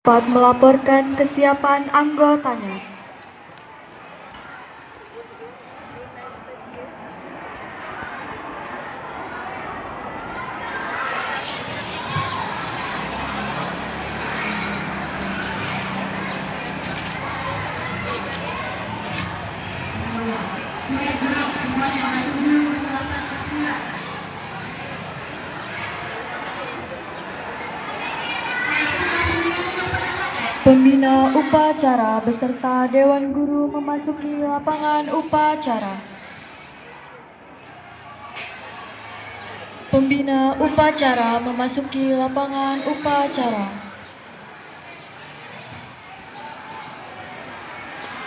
dapat melaporkan kesiapan anggotanya. Pembina upacara beserta Dewan Guru memasuki lapangan upacara. Pembina upacara memasuki lapangan upacara.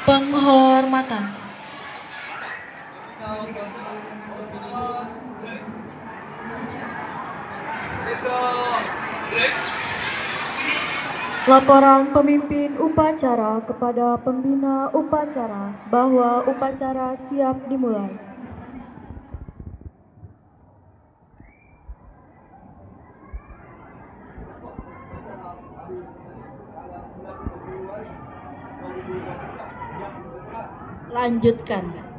Penghormatan. Laporan pemimpin upacara kepada pembina upacara bahwa upacara siap dimulai. Lanjutkan.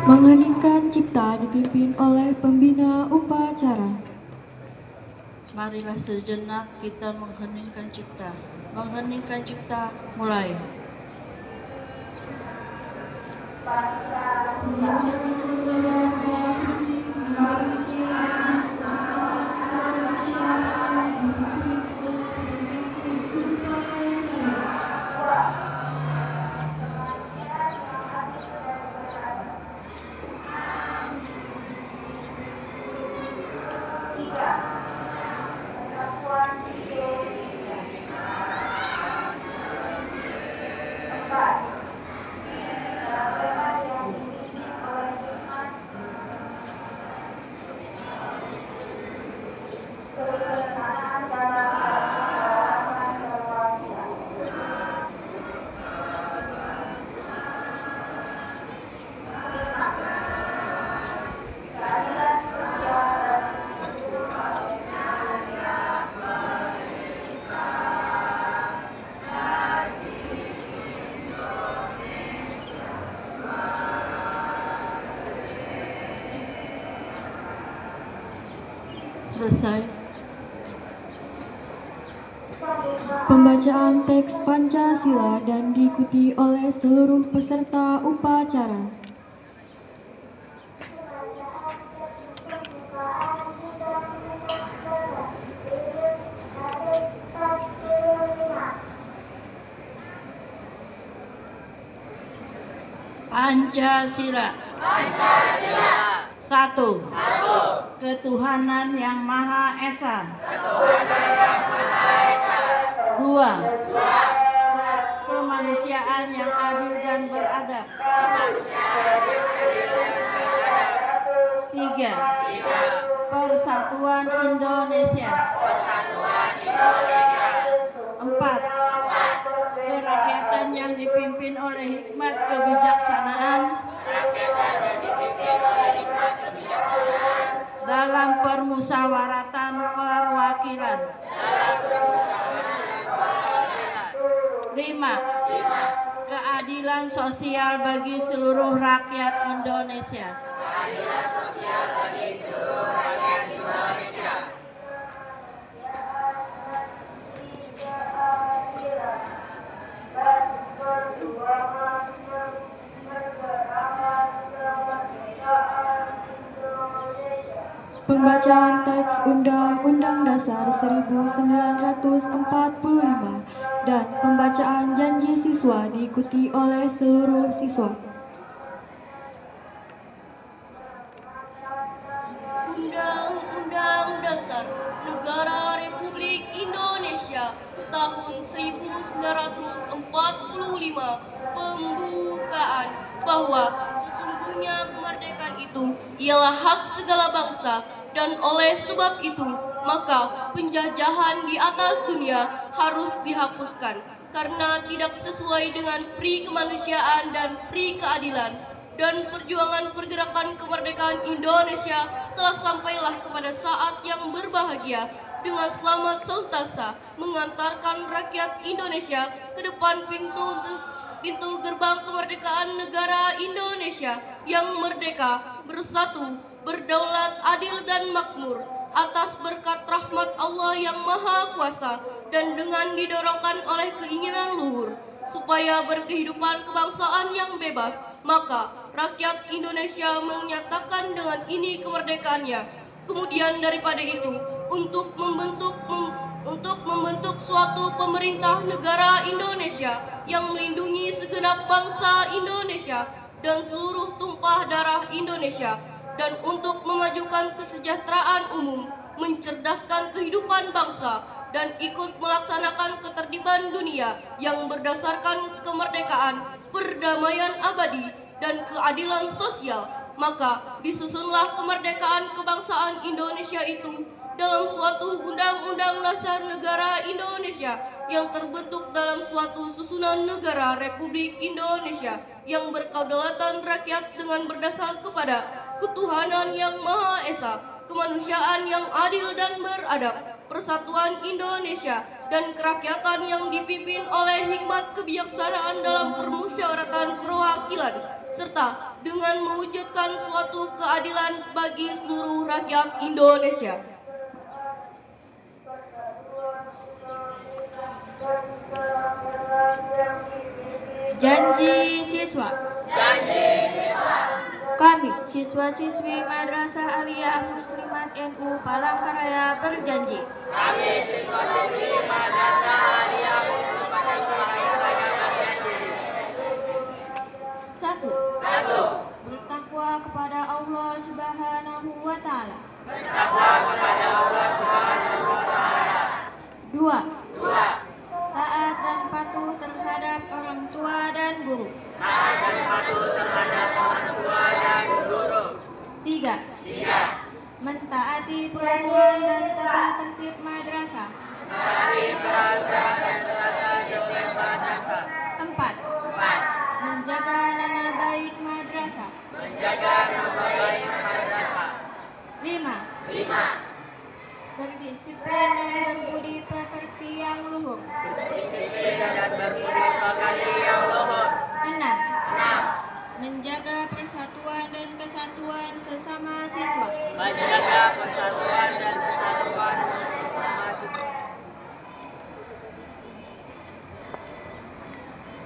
Mengheningkan cipta dipimpin oleh pembina upacara. Marilah sejenak kita mengheningkan cipta. Mengheningkan cipta, mulai. Selesai. Pembacaan teks Pancasila dan diikuti oleh seluruh peserta upacara. Pancasila. Satu. Ketuhanan yang Maha Esa. Dua. Kemanusiaan yang adil dan beradab. Tiga. Persatuan Indonesia. Empat. Kerakyatan yang dipimpin oleh hikmat kebijaksanaan dalam permusyawaratan perwakilan. 5. Keadilan sosial bagi seluruh rakyat Indonesia. Pembacaan teks Undang-Undang Dasar 1945 dan pembacaan janji siswa diikuti oleh seluruh siswa. Undang-Undang Dasar Negara Republik Indonesia tahun 1945 pembukaan bahwa sesungguhnya kemerdekaan itu ialah hak segala bangsa, dan oleh sebab itu maka penjajahan di atas dunia harus dihapuskan karena tidak sesuai dengan pri kemanusiaan dan pri keadilan. Dan perjuangan pergerakan kemerdekaan Indonesia telah sampailah kepada saat yang berbahagia dengan selamat sentosa mengantarkan rakyat Indonesia ke depan pintu gerbang kemerdekaan negara Indonesia yang merdeka, bersatu, berdaulat, adil dan makmur atas berkat rahmat Allah yang Maha Kuasa dan dengan didorongkan oleh keinginan luhur supaya berkehidupan kebangsaan yang bebas, maka rakyat Indonesia menyatakan dengan ini kemerdekaannya. Kemudian daripada itu, untuk membentuk suatu pemerintah negara Indonesia yang melindungi segenap bangsa Indonesia dan seluruh tumpah darah Indonesia, dan untuk memajukan kesejahteraan umum, mencerdaskan kehidupan bangsa, dan ikut melaksanakan ketertiban dunia yang berdasarkan kemerdekaan, perdamaian abadi, dan keadilan sosial, maka disusunlah kemerdekaan kebangsaan Indonesia itu dalam suatu Undang-Undang Dasar Negara Indonesia yang terbentuk dalam suatu susunan negara Republik Indonesia yang berkedaulatan rakyat dengan berdasar kepada ketuhanan yang Maha Esa, kemanusiaan yang adil dan beradab, persatuan Indonesia, dan kerakyatan yang dipimpin oleh hikmat kebijaksanaan dalam permusyawaratan perwakilan, serta dengan mewujudkan suatu keadilan bagi seluruh rakyat Indonesia. Janji siswa. Kami, siswa-siswi Madrasah Aliyah Muslimat NU Palangkaraya berjanji. Satu. Bertakwa kepada Allah Subhanahu wa Ta'ala. Dua. Taat dan patuh terhadap orang tua dan guru. Tiga. Mentaati peraturan dan tata tertib madrasah. Empat. Menjaga nama baik madrasah. Lima. Berdisiplin dan berbudi pekerti yang luhur. Enam. Menjaga persatuan dan kesatuan sesama siswa.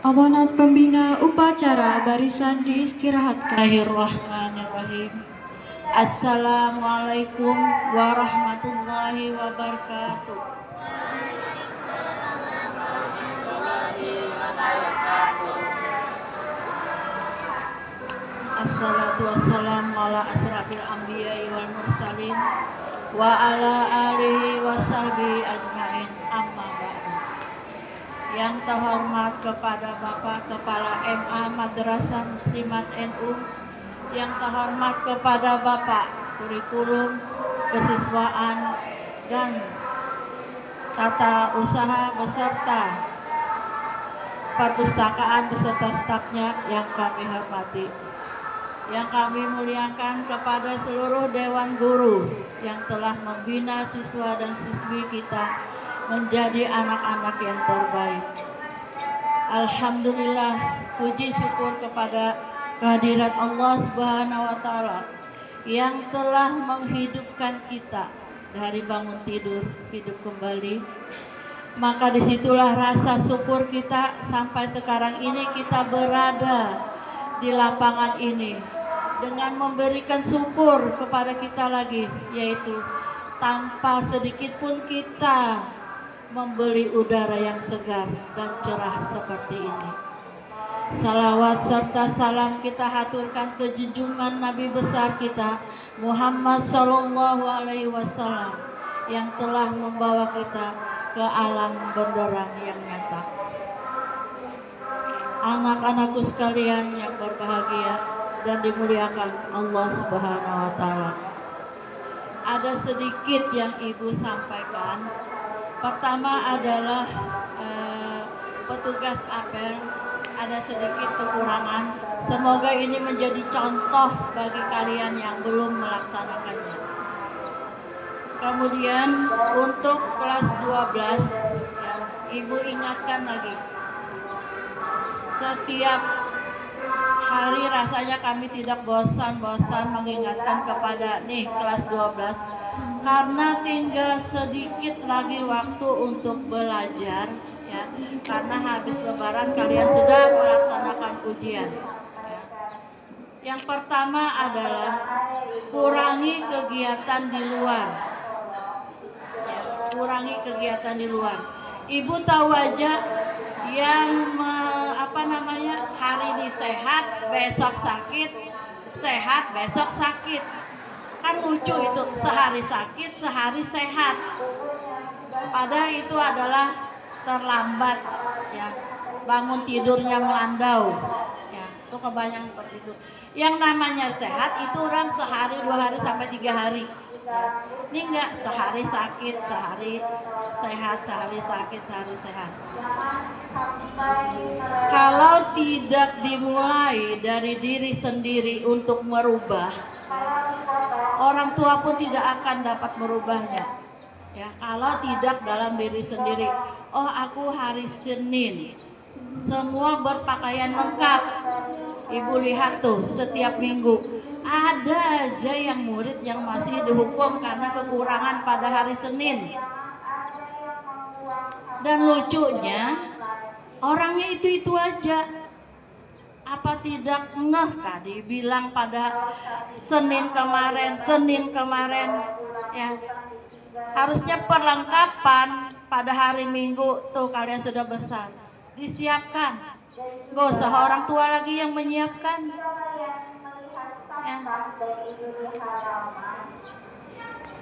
Amanat pembina upacara barisan diistirahatkan. Bismillahirrahmanirrahim. Assalamualaikum warahmatullahi wabarakatuh. Assalatu wassalamu ala asrafil anbiya'i wal mursalin wa ala alihi wa sahbihi ajma'in, amma ba'du. Yang terhormat kepada Bapak Kepala MA Madrasah Muslimat NU, yang terhormat kepada Bapak Kurikulum, Kesiswaan, dan Tata Usaha beserta Perpustakaan beserta stafnya yang kami hormati. Yang kami muliakan kepada seluruh Dewan Guru yang telah membina siswa dan siswi kita menjadi anak-anak yang terbaik. Alhamdulillah, puji syukur kepada kehadirat Allah Subhanahu wa Ta'ala yang telah menghidupkan kita dari bangun tidur, hidup kembali. Maka disitulah rasa syukur kita sampai sekarang ini kita berada di lapangan ini dengan memberikan syukur kepada kita lagi, yaitu tanpa sedikit pun kita membeli udara yang segar dan cerah seperti ini. Salawat serta salam kita haturkan ke junjungan Nabi besar kita Muhammad Sallallahu Alaihi Wasallam yang telah membawa kita ke alam benderang yang nyata. Anak-anakku sekalian yang berbahagia dan dimuliakan Allah Subhanahu wa Ta'ala, ada sedikit yang Ibu sampaikan. Pertama adalah petugas apel ada sedikit kekurangan. Semoga ini menjadi contoh bagi kalian yang belum melaksanakannya. Kemudian untuk kelas 12 ya, Ibu ingatkan lagi, setiap hari rasanya kami tidak bosan-bosan mengingatkan kepada kelas 12, karena tinggal sedikit lagi waktu untuk belajar ya, karena habis lebaran kalian sudah melaksanakan ujian ya. Yang pertama adalah kurangi kegiatan di luar ya, kurangi kegiatan di luar. Ibu tahu aja yang hari ini sehat besok sakit, sehat besok sakit, kan lucu itu, sehari sakit sehari sehat, padahal itu adalah terlambat ya, bangun tidurnya melandau ya, itu kebanyakan seperti itu. Yang namanya sehat itu orang sehari 2 hari sampai 3 hari ya. Ini enggak, sehari sakit sehari sehat, sehari sakit sehari sehat. Kalau tidak dimulai dari diri sendiri untuk merubah, orang tua pun tidak akan dapat merubahnya ya, kalau tidak dalam diri sendiri. Oh, aku hari Senin semua berpakaian lengkap. Ibu lihat tuh, setiap minggu ada aja yang murid yang masih dihukum karena kekurangan pada hari Senin. Dan lucunya orangnya itu aja, Apa tidak ngeh Kadi bilang pada Senin kemarin ya. Harusnya perlengkapan pada hari Minggu tuh kalian sudah besar. Disiapkan. Gak usah orang tua lagi yang menyiapkan. Ya.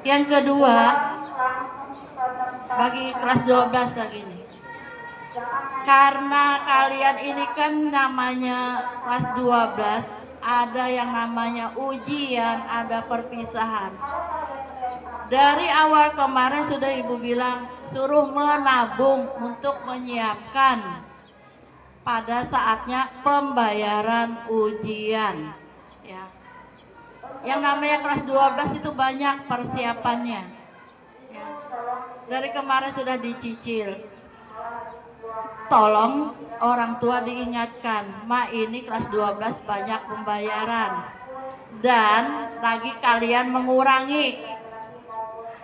Yang kedua, bagi kelas 12 lagi nih. Karena kalian ini kan namanya kelas 12, ada yang namanya ujian, ada perpisahan. Dari awal kemarin sudah Ibu bilang, suruh menabung untuk menyiapkan pada saatnya pembayaran ujian. Ya. Yang namanya kelas 12 itu banyak persiapannya. Ya. Dari kemarin sudah dicicil. Tolong orang tua diingatkan, Ma ini kelas 12 banyak pembayaran. Dan lagi kalian mengurangi.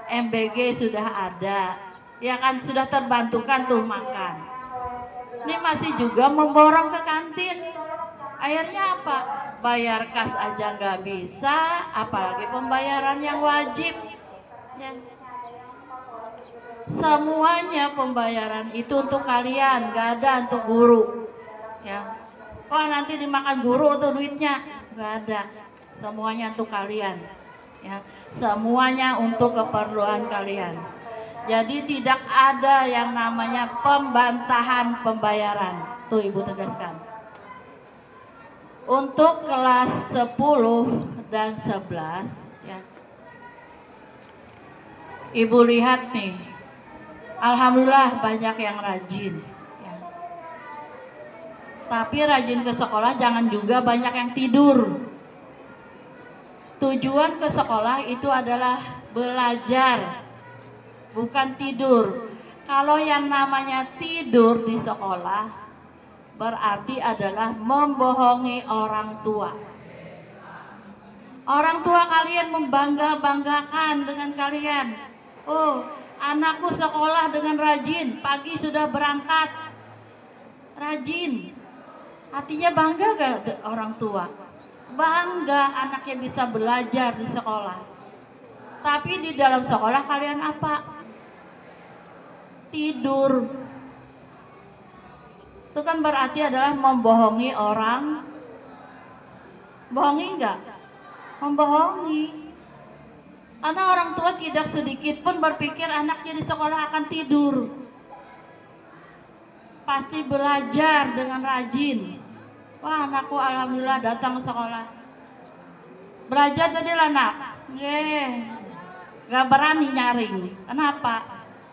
MBG sudah ada. Ya kan sudah terbantukan tuh makan. Ini masih juga memborong ke kantin. Akhirnya apa? Bayar kas aja nggak bisa, apalagi pembayaran yang wajib. Ya. Semuanya pembayaran itu untuk kalian, gak ada untuk guru. Ya. Wah nanti dimakan guru tuh duitnya, gak ada. Semuanya untuk kalian. Ya. Semuanya untuk keperluan kalian. Jadi tidak ada yang namanya pembantahan pembayaran. Tuh Ibu tegaskan. Untuk kelas 10 dan 11 ya. Ibu lihat nih. Alhamdulillah banyak yang rajin ya. Tapi rajin ke sekolah jangan juga banyak yang tidur. Tujuan ke sekolah itu adalah belajar, bukan tidur. Kalau yang namanya tidur di sekolah berarti adalah membohongi orang tua. Orang tua kalian membangga-banggakan dengan kalian. Oh, anakku sekolah dengan rajin, pagi sudah berangkat. Rajin. Artinya bangga gak orang tua? Bangga anaknya bisa belajar di sekolah. Tapi di dalam sekolah kalian apa? Tidur. Itu kan berarti adalah membohongi orang. Bohongi enggak? Membohongi. Karena orang tua tidak sedikit pun berpikir anaknya di sekolah akan tidur. Pasti belajar dengan rajin. Wah anakku alhamdulillah datang ke sekolah. Belajar tadi lah nak. Gak berani nyaring. Kenapa?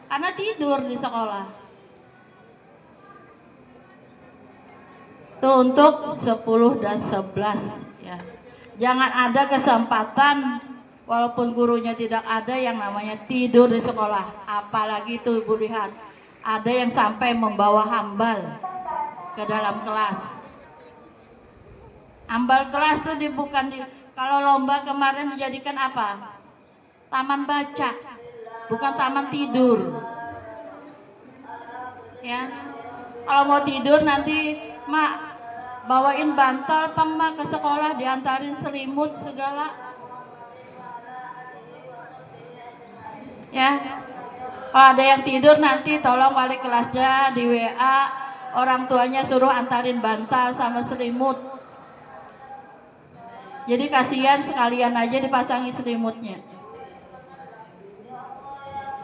Karena tidur di sekolah. Itu untuk 10 dan 11 ya. Jangan ada kesempatan walaupun gurunya tidak ada yang namanya tidur di sekolah. Apalagi tuh Ibu lihat, ada yang sampai membawa hambal ke dalam kelas. Hambal kelas tuh kalau lomba kemarin dijadikan apa? Taman baca, bukan taman tidur. Ya, kalau mau tidur nanti Mak bawain bantal pang Mak ke sekolah, diantarin selimut segala. Ya, kalau ada yang tidur nanti tolong wali kelasnya di WA, orang tuanya suruh antarin bantal sama selimut. Jadi kasihan sekalian aja dipasangi selimutnya.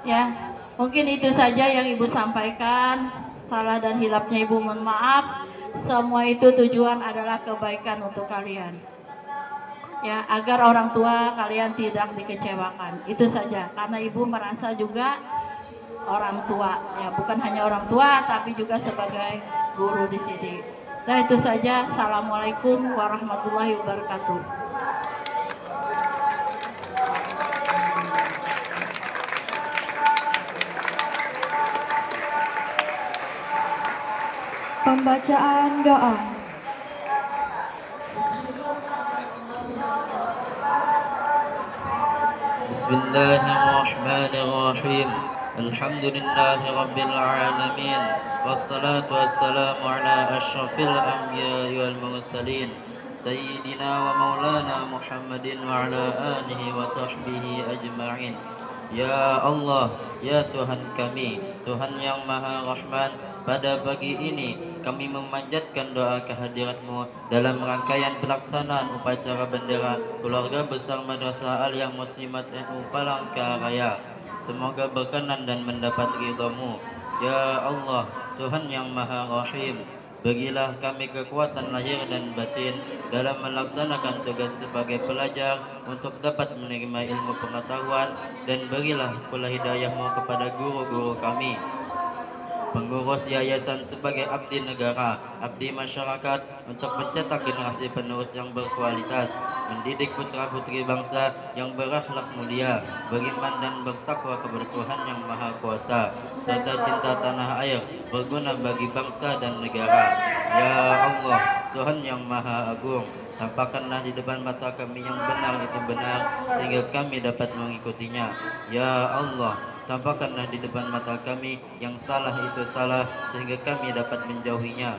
Ya, mungkin itu saja yang Ibu sampaikan. Salah dan hilapnya Ibu mohon maaf. Semua itu tujuan adalah kebaikan untuk kalian. Ya, agar orang tua kalian tidak dikecewakan. Itu saja. Karena Ibu merasa juga orang tua, ya bukan hanya orang tua tapi juga sebagai guru di sini. Nah, itu saja. Assalamualaikum warahmatullahi wabarakatuh. Pembacaan doa. Bismillahirrahmanirrahim. Alhamdulillahi Rabbil Alamin. Wassalatu wassalamu ala ashrafil anbiya'i wal mursalin Sayyidina wa maulana Muhammadin wa ala alihi wa sahbihi ajma'in. Ya Allah, ya Tuhan kami, Tuhan yang Maha Rahman, pada pagi ini kami memanjatkan doa kehadirat-Mu dalam rangkaian pelaksanaan upacara bendera Keluarga Besar Madrasah Aliyah Muslimat NU Palangkaraya. Semoga berkenan dan mendapat ridha-Mu. Ya Allah, Tuhan yang Maha Rahim, bagilah kami kekuatan lahir dan batin dalam melaksanakan tugas sebagai pelajar untuk dapat menerima ilmu pengetahuan, dan berilah pula hidayah-Mu kepada guru-guru kami, pengurus yayasan sebagai abdi negara, abdi masyarakat, untuk mencetak generasi penerus yang berkualitas, mendidik putra-putri bangsa yang berakhlak mulia, beriman dan bertakwa kepada Tuhan yang Maha Kuasa, serta cinta tanah air, berguna bagi bangsa dan negara. Ya Allah, Tuhan yang Maha Agung, tampakkanlah di depan mata kami yang benar itu benar, sehingga kami dapat mengikutinya. Ya Allah, tampakkanlah di depan mata kami yang salah itu salah, sehingga kami dapat menjauhinya.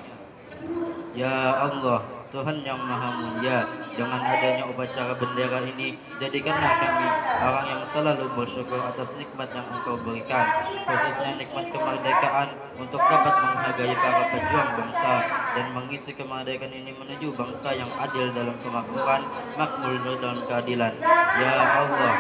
Ya Allah, Tuhan yang Maha Mulia, dengan adanya upacara bendera ini, jadikanlah kami orang yang selalu bersyukur atas nikmat yang Engkau berikan, khususnya nikmat kemerdekaan, untuk dapat menghargai para pejuang bangsa dan mengisi kemerdekaan ini menuju bangsa yang adil dalam kemakmuran, makmur dalam keadilan. Ya Allah,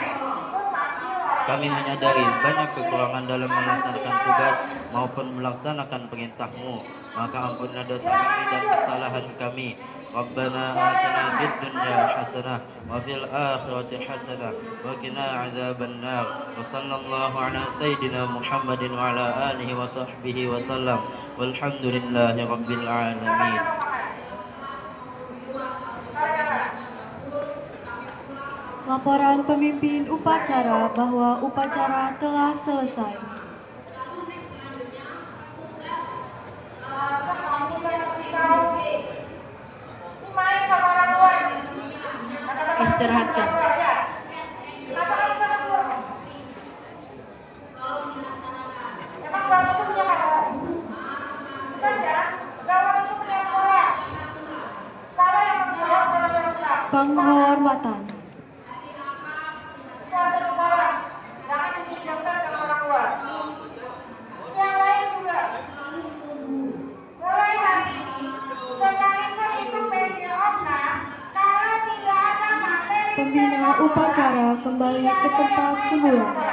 kami menyadari banyak kekurangan dalam melaksanakan tugas maupun melaksanakan perintah-Mu, maka ampunilah dosa kami dan kesalahan kami. Rabbana atina fid dunya hasanah wa fil akhirati hasanah wa qina adzabannar. Wa sallallahu ala sayyidina Muhammadin wa ala alihi wa sahbihi wa sallam. Walhamdulillahi rabbil alamin. Laporan pemimpin upacara bahwa upacara telah selesai. Istirahatkan. Penghormatan. Pembina upacara kembali ke tempat semula.